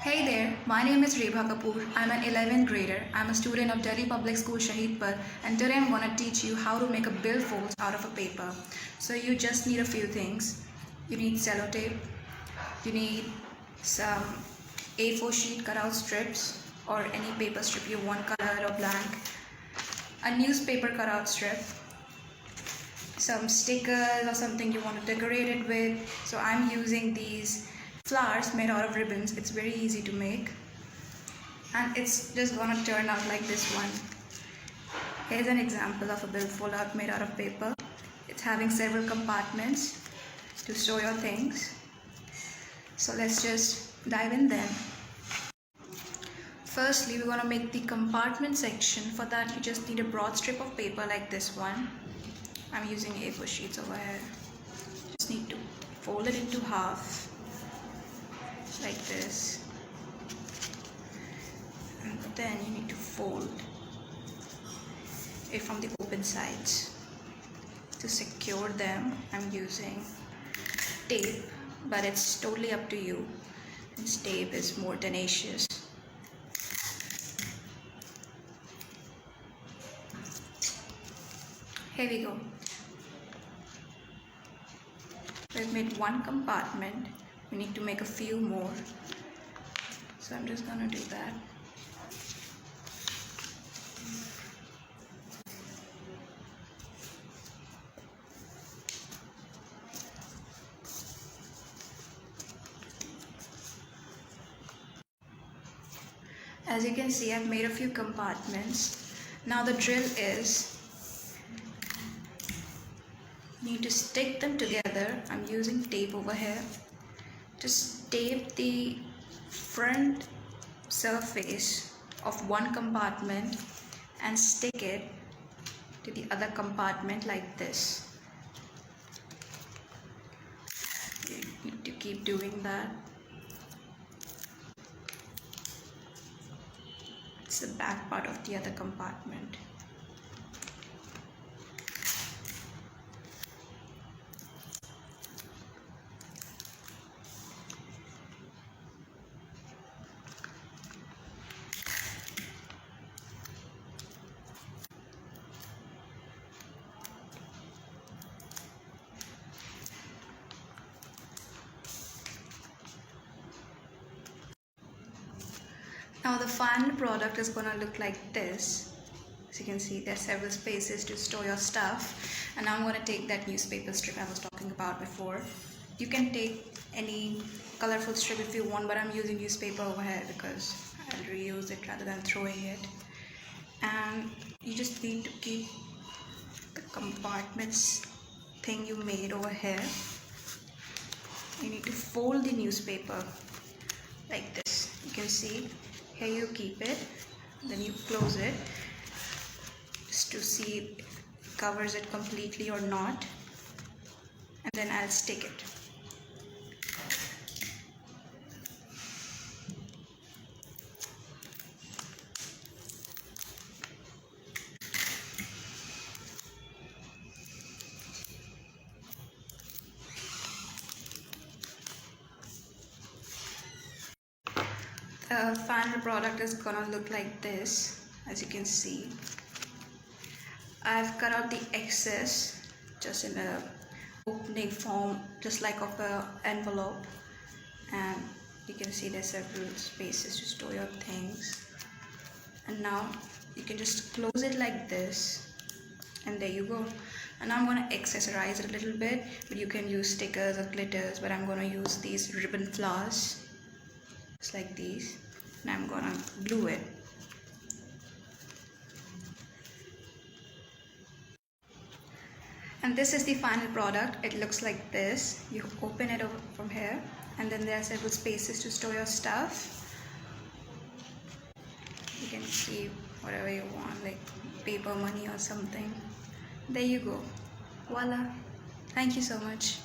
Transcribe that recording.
Hey there, my name is Raybbah Kapoor. I'm an 11th grader. I'm a student of Delhi Public School Shahidpur, and today I'm going to teach you how to make a billfold out of a paper. So you just need a few things. You need sellotape, you need some A4 sheet cutout strips or any paper strip you want, colored or blank, a newspaper cutout strip, some stickers or something you want to decorate it with. So I'm using these flowers made out of ribbons. It's very easy to make and it's just gonna turn out like this one. Here's an example of a billfold made out of paper. It's having several compartments to store your things. So let's just dive in then. Firstly, we're gonna make the compartment section. For that you just need a broad strip of paper like this one. I'm using A4 sheets over here. Just need to fold it into half like this, and then you need to fold it from the open sides. To secure them, I'm using tape, but it's totally up to you. This tape is more tenacious. Here we go. We've made one compartment. We need to make a few more, so I'm just gonna do that. As you can see, I've made a few compartments. Now the drill is you need to stick them together. I'm using tape over here. Just tape the front surface of one compartment and stick it to the other compartment like this. You need to keep doing that. It's the back part of the other compartment. Now the final product is going to look like this. As you can see, there are several spaces to store your stuff, and I'm going to take that newspaper strip I was talking about before. You can take any colorful strip if you want, but I'm using newspaper over here because I'll reuse it rather than throwing it. And you just need to keep the compartments thing you made over here. You need to fold the newspaper like this. You can see here you keep it, then you close it just to see if it covers it completely or not, and then I'll stick it. The final product is gonna look like this. As you can see, I've cut out the excess just in a opening form, just like of an envelope, and you can see there's several spaces to store your things. And now you can just close it like this, and there you go. And I'm gonna accessorize it a little bit, but you can use stickers or glitters, but I'm gonna use these ribbon flowers just like these, and I'm gonna glue it. And this is the final product. It looks like this. You open it over from here, and then there are several spaces to store your stuff. You can keep whatever you want, like paper money or something. There you go. Voila. Thank you so much.